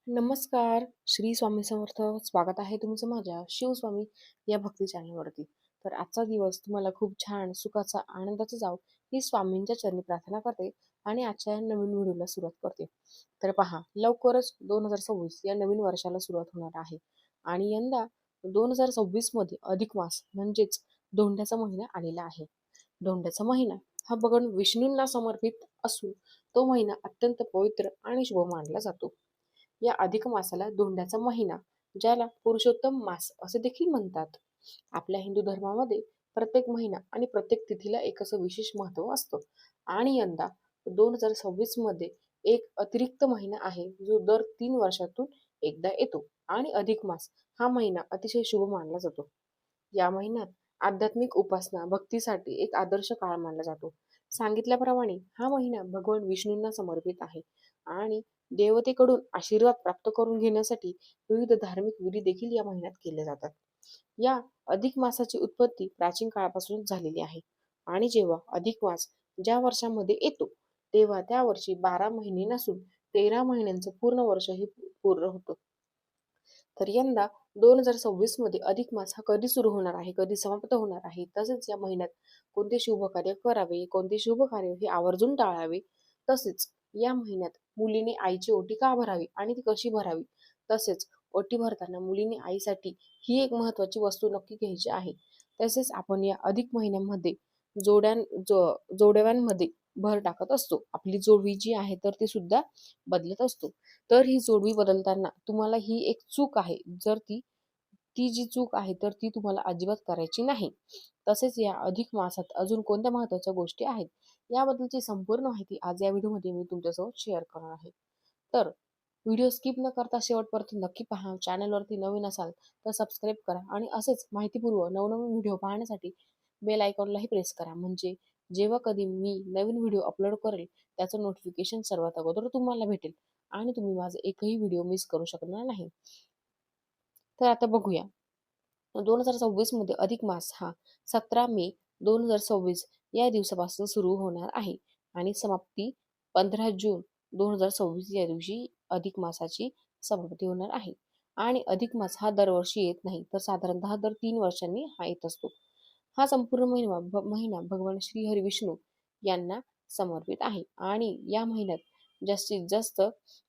नमस्कार, श्री स्वामी समर्थ. स्वागत आहे तुमचं माझ्या शिवस्वामी या भक्ती चॅनलवरती. तर आजचा दिवस तुम्हाला खूप छान, सुखाचा, आनंदाचा जावो ही स्वामींच्या चरणी प्रार्थना करते आणि आजच्या या नवीन व्हिडिओला सुरुवात करते. तर पहा, लवकरच 2026 या नवीन वर्षाला सुरुवात होणार आहे आणि यंदा 2026 मध्ये अधिक मास म्हणजेच धोंड्याचा महिना आलेला आहे. धोंड्याचा महिना हा भगवान विष्णूंना समर्पित असून तो महिना अत्यंत पवित्र आणि शुभ मानला जातो. या अधिक मासाला धोंड्याचा महिना, ज्याला पुरुषोत्तम मास असे देखील म्हणतात. आपल्या हिंदू धर्मामध्ये प्रत्येक महिना आणि प्रत्येक तिथीला एक असं विशेष महत्त्व असतं आणि यंदा 2026 मध्ये एक अतिरिक्त महिना आहे जो दर 3 वर्षातून एकदा येतो आणि अधिक मास हा महिना अतिशय शुभ मानला जातो. या महिन्यात आध्यात्मिक उपासना भक्तीसाठी एक आदर्श काळ मानला जातो. सांगितल्याप्रमाणे हा महिना भगवान विष्णूंना समर्पित आहे आणि देवतेकडून आशीर्वाद प्राप्त करून घेण्यासाठी विविध धार्मिक विधी देखील या महिन्यात केले जातात. या अधिक मासाची उत्पत्ती प्राचीन काळापासून झालेली आहे आणि जेव्हा अधिक मास ज्या वर्षामध्ये येतो तेव्हा त्या वर्षी 12 महिने नसून 13 महिन्यांचं पूर्ण वर्ष हे पूर्ण होतं. तर यंदा 2026 मध्ये अधिक मास हा कधी सुरू होणार आहे, कधी समाप्त होणार आहे, तसेच या महिन्यात कोणते शुभ कार्य करावे, कोणते शुभ कार्य हे आवर्जून टाळावे, तसेच या महिन्यात मुलीने आईची ओटी का भरावी आणि ती कशी भरावी, तसेच ओटी भरताना मुलीने आईसाठी ही एक महत्वाची वस्तू नक्की घ्यायची आहे. तसेच आपण या अधिक महिन्यामध्ये जोडव्यांमध्ये भर टाकत असतो. आपली जोडवी जी आहे तर ती सुद्धा बदलत असतो. तर ही जोडवी बदलताना तुम्हाला ही एक चूक आहे. जर ती ती जी चूक आहे तर ती तुम्हाला अजिबात करायची नाही. तसेच या अधिक मासात अजून कोणत्या महत्त्वाच्या गोष्टी आहेत याबद्दलची संपूर्ण माहिती आज या व्हिडिओमध्ये मी तुमच्यासोबत शेअर करणार आहे. तर व्हिडिओ स्किप न करता शेवटपर्यंत नक्की पहा. चॅनलवरती नवीन असाल तर सबस्क्राईब करा आणि असेच माहितीपूर्व नवनवीन व्हिडिओ पाहण्यासाठी बेल आयकॉनलाही प्रेस करा. म्हणजे जेव्हा कधी मी नवीन व्हिडिओ अपलोड करेल त्याचं नोटिफिकेशन सर्वात अगोदर तुम्हाला भेटेल आणि तुम्ही माझा एकही व्हिडिओ मिस करू शकणार नाही. तर आता बघूया. 2026 मध्ये अधिक मास हा 17 मे 2026 या दिवसापासून सुरू होणार आहे आणि समाप्ती 15 जून 2026 या दिवशी अधिक मासाची समाप्ती होणार आहे. आणि अधिक मास हा दरवर्षी येत नाही तर साधारणतः दर 3 वर्षांनी हा येत असतो. हा संपूर्ण महिना भगवान श्री हरी विष्णू यांना समर्पित आहे आणि या महिन्यात जास्तीत जास्त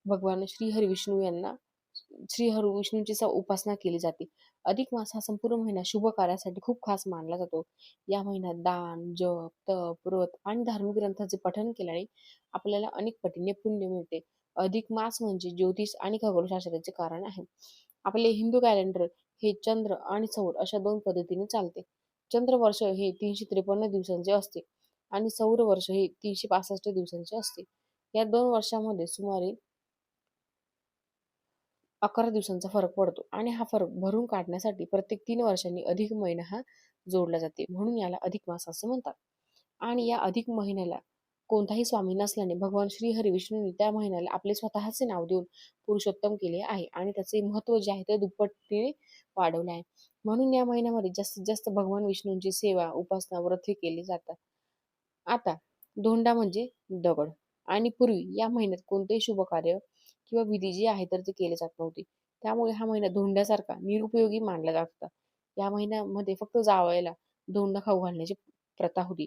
भगवान श्री हरी विष्णू यांना श्री हरी विष्णूंची उपासना केली जाते. अधिक मास हा संपूर्ण महिना शुभ कार्यासाठी खूप खास मानला जातो. या महिन्यात दान, जप, तप, व्रत आणि धार्मिक ग्रंथांचे पठण केल्याने आपल्याला अनेक पटीने पुण्य मिळते. अधिक मास म्हणजे ज्योतिष आणि खगोलशास्त्राचे कारण आहे. आपले हिंदू कॅलेंडर हे चंद्र आणि सौर अशा 2 पद्धतीने चालते. चंद्र वर्ष हे 353 दिवसांचे असते आणि सौर वर्ष हे 365 दिवसांचे असते. या 2 वर्षांमध्ये सुमारे 11 दिवसांचा फरक पडतो आणि हा फरक भरून काढण्यासाठी प्रत्येक 3 वर्षांनी अधिक महिना हा जोडला जाते. म्हणून याला अधिक मास असे म्हणतात. आणि या अधिक महिन्याला कोणताही स्वामी नसल्याने भगवान श्री हरी विष्णूंनी त्या महिन्याला आपले स्वतःचे नाव देऊन पुरुषोत्तम केले आहे आणि त्याचे महत्त्व जे आहे ते दुप्पटीने वाढवले आहे. म्हणून या महिन्यामध्ये जास्तीत जास्त भगवान विष्णूंची सेवा, उपासना, व्रत हे केली जातात. आता धोंडा म्हणजे दगड आणि पूर्वी या महिन्यात कोणतेही शुभ कार्य किंवा विधी जे आहे तर ते केले जात नव्हते. त्यामुळे हा महिना धोंड्यासारखा निरुपयोगी मानला जात होता. या महिन्यामध्ये फक्त जावयाला धोंडा खाऊ घालण्याची प्रथा होती.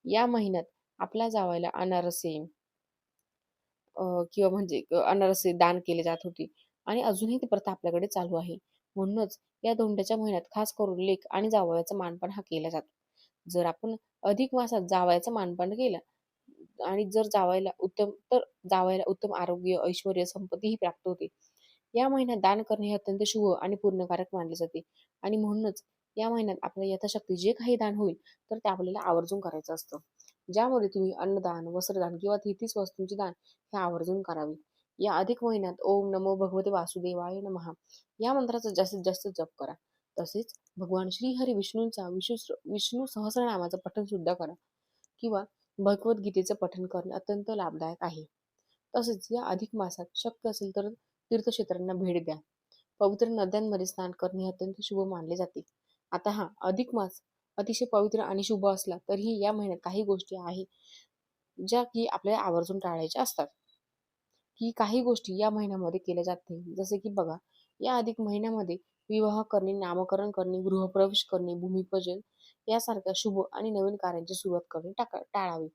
या महिन्यात आपल्या जावयाला अनारसे किंवा म्हणजे अनारसे दान केले जात होते आणि अजूनही ती प्रथा आपल्याकडे चालू आहे. म्हणूनच या धोंड्याच्या महिन्यात खास करून लेक आणि जावयाचा मानपान हा केला जातो. जर आपण अधिक मासात जावयाचा मानपान केला आणि जर जावयाला उत्तम आरोग्य, ऐश्वर्य, संपत्ती ही प्राप्त होते. या महिन्यात दान करणे हे अत्यंत शुभ आणि पुण्यकारक मानले जाते आणि म्हणूनच या महिन्यात आपल्या यथाशक्ती जे काही दान होईल तर ते आपल्याला आवर्जून करायचं असतं. ज्यामध्ये तुम्ही अन्नदान, वस्त्रदान किंवा 33 वस्तूंचे दान हे आवर्जून करावे. या अधिक महिन्यात ओम नमो भगवते वासुदेवाय नमः या मंत्राचा जास्तीत जास्त जप करा. तसेच भगवान श्री हरी विष्णूंचा विष्णू सहस्रनामाचं पठण सुद्धा करा किंवा भगवद्गीतेचं पठण करणे अत्यंत लाभदायक आहे. तसेच या अधिक मासात शक्य असेल तर तीर्थक्षेत्रांना भेट द्या. पवित्र नद्यांमध्ये स्नान करणे अत्यंत शुभ मानले जाते. आता हा अधिक मास अतिशय पवित्र आणि शुभ असला तरीही या महिन्यात काही गोष्टी आहेत ज्या की आपल्याला आवर्जून टाळायच्या असतात. की काही गोष्टी या महिन्यामध्ये केल्या जात नाही. जसे की बघा, या अधिक महिन्यामध्ये विवाह करणे, नामकरण करणे, गृहप्रवेश करणे, भूमिपूजन यासारख्या शुभ आणि नवीन कार्यांची सुरुवात करणे टाळावे.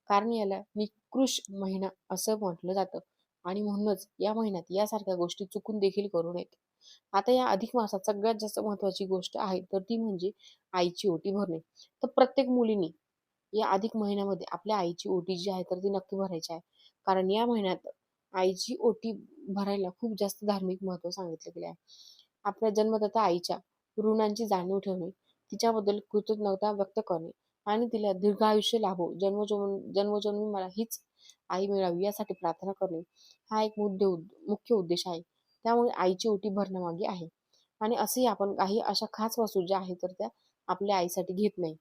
कारण याला निकृष महिना असं म्हटलं जातं आणि म्हणूनच या महिन्यात यासारख्या गोष्टी चुकून देखील करू नयेत. आता या अधिक मासात सगळ्यात जास्त महत्त्वाची गोष्ट आहे तर ती म्हणजे आईची ओटी भरणे. तर प्रत्येक मुलीने या अधिक महिन्यामध्ये आपल्या आईची ओटी जी आहे तर ती नक्की भरायची आहे. कारण या महिन्यात आईची ओटी भरायला खूप जास्त धार्मिक महत्त्व सांगितले गेले आहे. आपल्या जन्मदाता आईच्या ऋणांची जाणीव ठेवणे, तिच्याबद्दल कृतज्ञता व्यक्त करणे आणि तिला दीर्घायुष्य लाभो, जन्मोजन्मी मला हीच आई मिळावी यासाठी प्रार्थना करणे हा एक मुख्य उद्देश आहे. त्यामुळे आईची ओटी भरण्यामागे आहे. आणि असेही आपण काही अशा खास वस्तू ज्या आहेत तर त्या आपल्या आईसाठी घेत नाही.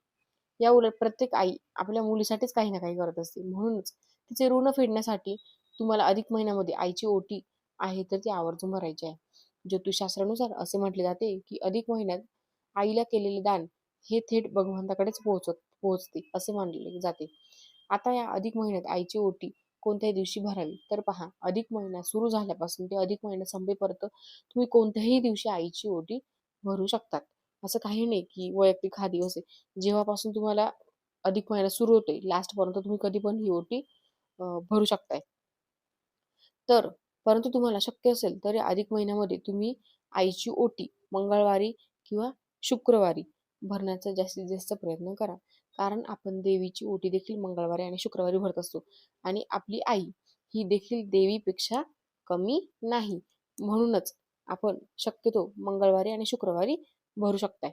या उलट प्रत्येक आई आपल्या मुलीसाठीच काही ना काही करत असते. म्हणूनच तिचे ऋण फेडण्यासाठी तुम्हाला अधिक महिन्यामध्ये आईची ओटी आहे तर ती आवर्जून भरायची आहे. ज्योतिषशास्त्रानुसार असे म्हटले जाते की अधिक महिन्यात आईला केलेले दान हे थेट भगवंताकडेच पोहोचते असे मानले जाते. आता या अधिक महिन्यात आईची ओटी कोणत्याही दिवशी भरावी तर पहा, अधिक महिना सुरू झाल्यापासून ते अधिक महिना संपेपर्यंत तुम्ही कोणत्याही दिवशी आईची ओटी भरू शकतात. असं काही नाही की वैयक्तिक हा दिवस आहे. जेव्हापासून तुम्हाला अधिक महिना सुरू होतोय लास्टपर्यंत तुम्ही कधी पण ही ओटी भरू शकताय. तर परंतु तुम्हाला शक्य असेल तर या अधिक महिन्यामध्ये तुम्ही आईची ओटी मंगळवारी किंवा शुक्रवारी भरण्याचा जास्तीत जास्त प्रयत्न करा. कारण आपण देवीची ओटी देखील मंगळवारी आणि शुक्रवारी भरत असतो आणि आपली आई ही देखील देवीपेक्षा कमी नाही. म्हणूनच आपण शक्यतो मंगळवारी आणि शुक्रवारी भरू शकताय.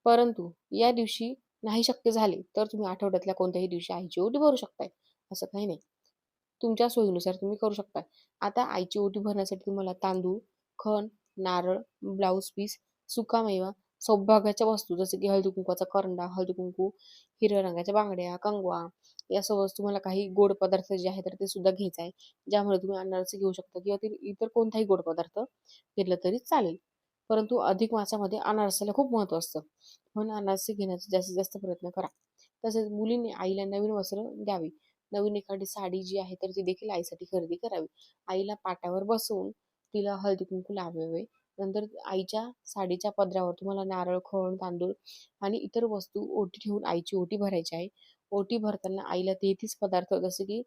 परंतु या दिवशी नाही शक्य झाले तर तुम्ही आठवड्यातल्या कोणत्याही दिवशी आईची ओटी भरू शकताय. असं काही नाही. तुमच्या सोयीनुसार तुम्ही करू शकता. आता आईची ओटी भरण्यासाठी तुम्हाला तांदूळ, खण, नारळ, ब्लाऊज पीस, सुकामेवा, सौभाग्याच्या वस्तू जसे की हळदी-कुंकवाचा करंडा, हळदी-कुंकू, हिरव्या रंगाच्या बांगड्या, कंगवा यासोबत तुम्हाला काही गोड पदार्थ जे आहेत तर ते सुद्धा घ्यायचं आहे. ज्यामध्ये तुम्ही अनारसे घेऊ शकता किंवा ते इतर कोणताही गोड पदार्थ घेतला तरी चालेल. परंतु अधिक मासामध्ये अनारसाला खूप महत्त्व असतं. म्हणून अनारसे घेण्याचा जास्तीत जास्त प्रयत्न करा. तसेच मुलींनी आईला नवीन वस्त्र द्यावी. नवीन एखादी साडी जी आहे तर ती देखील आईसाठी खरेदी करावी. आईला पाटावर बसवून तिला हळदी-कुंकू लावावे. नंतर आईच्या साडीच्या पदरावर तुम्हाला नारळ, खण, तांदूळ आणि इतर वस्तू ओटी ठेवून आईची ओटी भरायची आहे. ओटी भरताना आईला 33 पदार्थ जसे की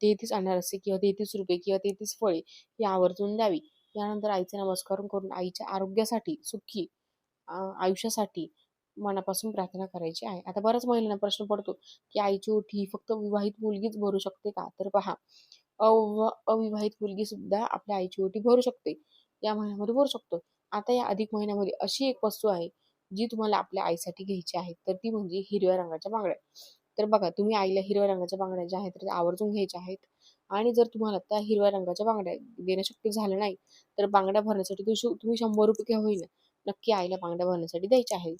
33 अनारसे किंवा 33 रुपये किंवा 33 फळे ही आवर्जून द्यावी. यानंतर आईचा नमस्कार करून आईच्या आरोग्यासाठी, सुखी आयुष्यासाठी मनापासून प्रार्थना करायची आहे. आता बऱ्याच महिलांना प्रश्न पडतो, की आईची ओटी ही फक्त विवाहित मुलगीच भरू शकते का? तर पहा, अविवाहित मुलगी सुद्धा आपल्या आईची ओटी भरू शकते. या महिन्यामध्ये भरू शकतो. आता या अधिक महिन्यामध्ये अशी एक वस्तू आहे, जी तुम्हाला आपल्या आईसाठी घ्यायची आहे. तर ती म्हणजे हिरव्या रंगाच्या बांगड्या. तर बघा, तुम्ही आईला हिरव्या रंगाच्या बांगड्या ज्या आहेत, तर त्या आवर्जून घ्यायच्या आहेत. आणि जर तुम्हाला त्या हिरव्या रंगाच्या बांगड्या देणं शक्य झालं नाही, तर बांगड्या भरण्यासाठी तुम्ही ₹100 का होईना, नक्की आईला बांगड्या भरण्यासाठी द्यायच्या आहेत.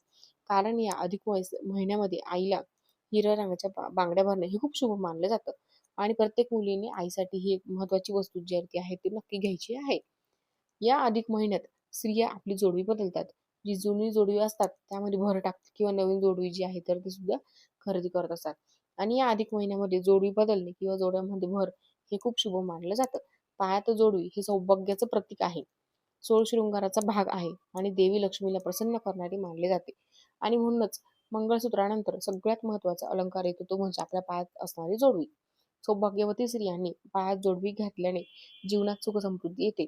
कारण या अधिक महिन्यामध्ये आईला हिरव्या रंगाच्या बांगड्या भरणं हे खूप शुभ मानलं जातं आणि प्रत्येक मुलीने आईसाठी ही एक महत्त्वाची वस्तू जी आहे ती आहे ती नक्की घ्यायची आहे. या अधिक महिन्यात स्त्रिया आपली जोडवी बदलतात. जी जुनी जोडवी असतात त्यामध्ये भर टाकतात किंवा नवीन जोडवी जी आहे तर ती सुद्धा खरेदी करत असतात. आणि या अधिक महिन्यामध्ये जोडवी बदलणे किंवा जोड्यामध्ये भर हे खूप शुभ मानलं जातं. पायात जोडवी हे सौभाग्याचं प्रतीक आहे. सोळ शृंगाराचा भाग आहे आणि देवी लक्ष्मीला प्रसन्न करणारी मानले जाते. आणि म्हणूनच मंगळसूत्रानंतर सगळ्यात महत्त्वाचा अलंकार येतो तो म्हणजे आपल्या पायात असणारी जोडवी. सौभाग्यवती स्त्रियांनी पायात जोडवी घातल्याने जीवनात सुख समृद्धी येते.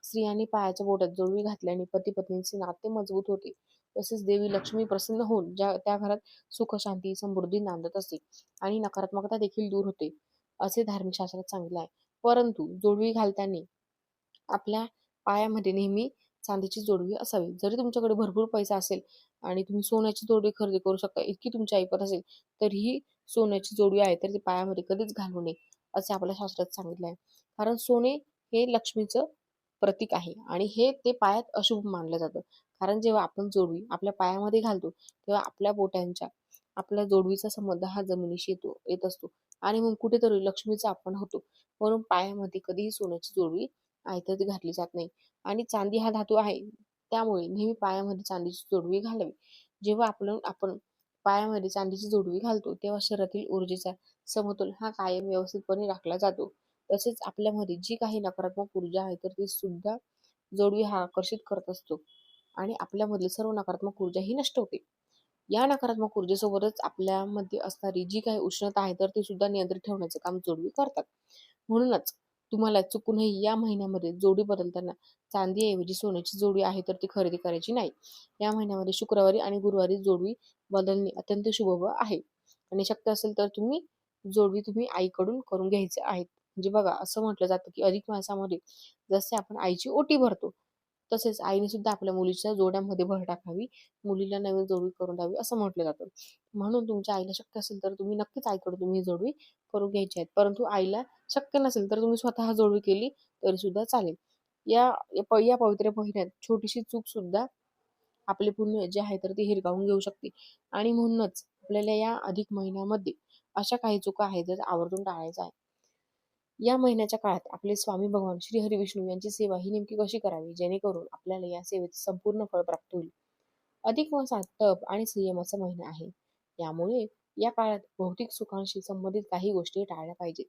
स्त्रियांनी पायाच्या बोटात जोडवी घातल्याने पती पत्नींचे नाते मजबूत होते. तसेच देवी लक्ष्मी प्रसन्न होऊन त्या घरात सुख शांती समृद्धी नांदत असते आणि नकारात्मकता देखील दूर होते असे धार्मिक शास्त्रात सांगितले आहे. परंतु जोडवी घालताना आपल्या पायामध्ये नेहमी चांदीची जोडवी असावी. जरी तुमच्याकडे भरपूर पैसा असेल आणि तुम्ही सोन्याची जोडवी खरेदी करू शकता, इतकी तुमची ऐपत असेल, तरीही सोन्याची जोडवी आहे तर ती पायामध्ये कधीच घालू नये, असे आपल्या शास्त्रात सांगितले आहे. कारण सोने हे लक्ष्मीचं प्रतीक आहे आणि हे ते पायात अशुभ मानलं जातं. कारण जेव्हा आपण जोडवी आपल्या पायामध्ये घालतो, तेव्हा आपल्या बोटांच्या आपल्या जोडवीचा संबंध हा जमिनीशी येत असतो आणि मग कुठेतरी लक्ष्मीचा अपमान होतो. म्हणून पायामध्ये कधीही सोन्याची जोडवी आयतं घातली जात नाही. आणि चांदी हा धातू आहे. त्यामुळे नेहमी पायामध्ये चांदीची जोडवी घालावी. जेव्हा आपण पायामध्ये चांदीची जोडवी घालतो तेव्हा शरीरातील ऊर्जेचा समतोल हा कायम व्यवस्थितपणे राखला जातो. तसेच आपल्यामध्ये जी काही नकारात्मक ऊर्जा आहे तर ती सुद्धा जोडवी हा आकर्षित करत असतो आणि आपल्यामधील सर्व नकारात्मक ऊर्जा ही नष्ट होते. या नकारात्मक ऊर्जेसोबतच आपल्यामध्ये असणारी जी काही उष्णता आहे तर ती सुद्धा नियंत्रित ठेवण्याचं काम जोडवी करतात. म्हणूनच तुम्हाला चुकूनही या महिन्यामध्ये जोडी बदलताना चांदीऐवजी सोन्याची जोडी आहे तर ती खरेदी करायची नाही. या महिन्यामध्ये शुक्रवारी आणि गुरुवारी जोडवी बदलणे अत्यंत शुभ आहे आणि शक्य असेल तर जोडवी आईकडून करून घ्यायचे आहेत. म्हणजे बघा असं म्हटलं जातं की अधिक मासामध्ये जसे आपण आईची ओटी भरतो तसेच आईने सुद्धा आपल्या मुलीच्या जोड्यामध्ये भर टाकावी, मुलीला नवीन जोडवी करून द्यावी असं म्हटलं जातं. म्हणून तुमच्या आईला शक्य असेल तर तुम्ही नक्कीच आईकडून तुम्ही जोडवी करून घ्यायची आहेत. परंतु आईला शक्य नसेल तर तुम्ही स्वतः जोडवी केली तरी सुद्धा चालेल. या या पवित्र महिन्यात छोटीशी चूक सुद्धा आपले पुण्य जे आहे तर ते हिरकावून घेऊ शकते आणि म्हणूनच आपल्याला या अधिक महिन्यामध्ये अशा काही चुका आहेत ज्या आवर्जून टाळायच्या आहे. या महिन्याच्या काळात आपले स्वामी भगवान श्री हरी विष्णू यांची सेवा ही नेमकी कशी करावी जेणेकरून आपल्याला या सेवेचे संपूर्ण फळ प्राप्त होईल. अधिक मासात तप आणि संयमाचा महिना आहे. यामुळे या काळात भौतिक सुखांशी संबंधित काही गोष्टी टाळल्या पाहिजेत.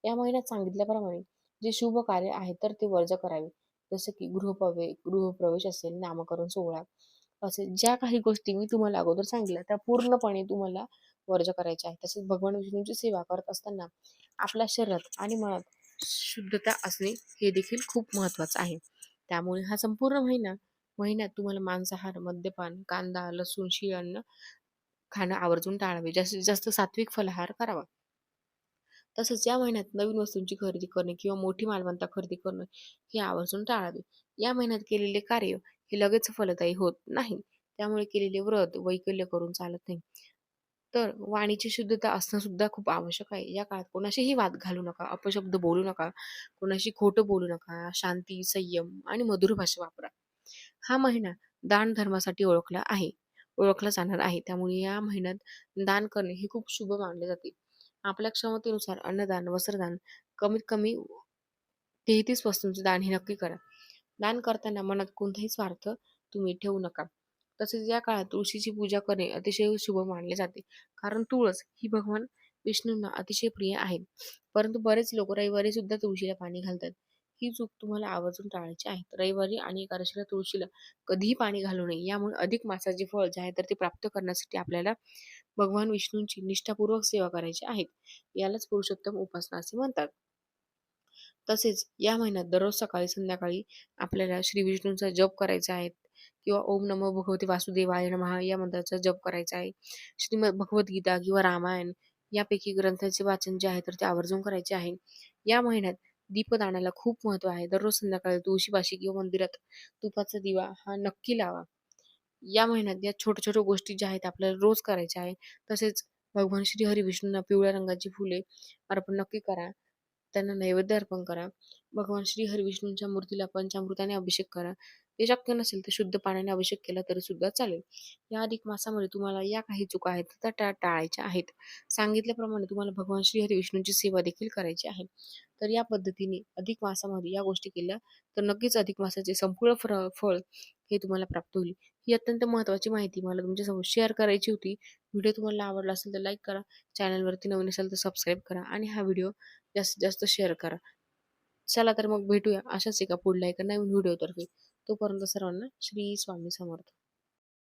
या महिन्यात सांगितल्याप्रमाणे जे शुभ कार्य आहे तर ते वर्ज करावे. जसं की गृहप्रवेश असेल, नामकरण सोहळा असेल ज्या काही गोष्टी मी तुम्हाला अगोदर सांगितल्या त्या पूर्णपणे तुम्हाला वर्ज करायच्या आहेत. तसेच भगवान विष्णूंची सेवा करत असताना आपल्या शरीरात आणि मनात शुद्धता असणे हे देखील खूप महत्वाचं आहे. त्यामुळे हा संपूर्ण महिन्यात तुम्हाला मांसाहार, मद्यपान, कांदा, लसूण, शीळ अन्न खाणं आवर्जून टाळावे. जास्तीत जास्त सात्विक फलाहार करावा. तसंच या महिन्यात नवीन वस्तूंची खरेदी करणे किंवा मोठी मालमत्ता खरेदी करणं हे आवर्जून टाळावे. या महिन्यात केलेले कार्य हे लगेच फलदायी होत नाही. त्यामुळे केलेले व्रत वैकल्य करून चालत नाही. तर वाणीची शुद्धता असणं सुद्धा खूप आवश्यक आहे. या काळात कोणाशीही वाद घालू नका, अपशब्द बोलू नका, कोणाशी खोटं बोलू नका, शांती, संयम आणि मधुर भाषा वापरा. हा महिना दान धर्मासाठी ओळखला जाणार आहे. त्यामुळे या महिन्यात दान करणे हे खूप शुभ मानले जाते. आपल्या क्षमतेनुसार अन्नदान, वस्त्रदान, कमीत कमी 33 वस्तूंचे दान हे नक्की करा. दान करताना मनात कोणताही स्वार्थ तुम्ही ठेवू नका. तसेच या काळात तुळशीची पूजा करणे अतिशय शुभ मानले जाते. कारण तुळस ही भगवान विष्णूंना अतिशय प्रिय आहे. परंतु बरेच लोक रविवारी सुद्धा तुळशीला पाणी घालतात. ही चूक तुम्हाला आवर्जून टाळायची आहे. रविवारी आणि एकादशीला तुळशीला कधीही पाणी घालू नये. यामुळे अधिक मासाचे फळ जे आहे तर ते प्राप्त करण्यासाठी आपल्याला भगवान विष्णूंची निष्ठापूर्वक सेवा करायची आहे. यालाच पुरुषोत्तम उपासना असे म्हणतात. तसेच या महिन्यात दररोज सकाळी संध्याकाळी आपल्याला श्री विष्णूंचा जप करायचा आहे किंवा ओम नमो भगवते वासुदेवाय नमः या मंत्राचा जप करायचा आहे. श्रीमद भगवद्गीता किंवा रामायण यापैकी ग्रंथाचे वाचन जे आहे तर ते आवर्जून करायचे आहे. या महिन्यात दीपदानाला खूप महत्त्व आहे. दररोज संध्याकाळी तुळशीपाशी किंवा मंदिरात तुपाचा दिवा हा नक्की लावा. या महिन्यात या छोट्या-छोट्या गोष्टी ज्या आहेत आपल्याला रोज करायच्या आहेत. तसेच भगवान श्री हरी विष्णूंना पिवळ्या रंगाची फुले अर्पण नक्की करा. त्यांना नैवेद्य अर्पण करा. भगवान श्री हरिविष्णूंच्या मूर्तीला पंचामृताने अभिषेक करा. ते शक्य नसेल तर शुद्ध पाण्याने अभिषेक केला तरी सुद्धा चालेल. या अधिक मासामध्ये तुम्हाला या काही चुका आहेत त्या टाळायच्या आहेत. सांगितल्याप्रमाणे तुम्हाला भगवान श्री हरिविष्णूंची सेवा देखील करायची आहे. तर या पद्धतीने अधिक मासामध्ये या गोष्टी केल्या तर नक्कीच अधिक मासाचे संपूर्ण फळ हे तुम्हाला प्राप्त होईल. ही अत्यंत महत्त्वाची माहिती मला तुमच्यासोबत शेअर करायची होती. व्हिडिओ तुम्हाला आवडला असेल तर लाईक करा. चॅनलवरती नवीन असेल तर सबस्क्राईब करा आणि हा व्हिडिओ जास्तीत जास्त शेअर करा. चला तर मग भेटूया अशाच एका पुढल्या एका नवीन व्हिडिओतर्फे. तोपर्यंत सर्वांना श्री स्वामी समर्थ.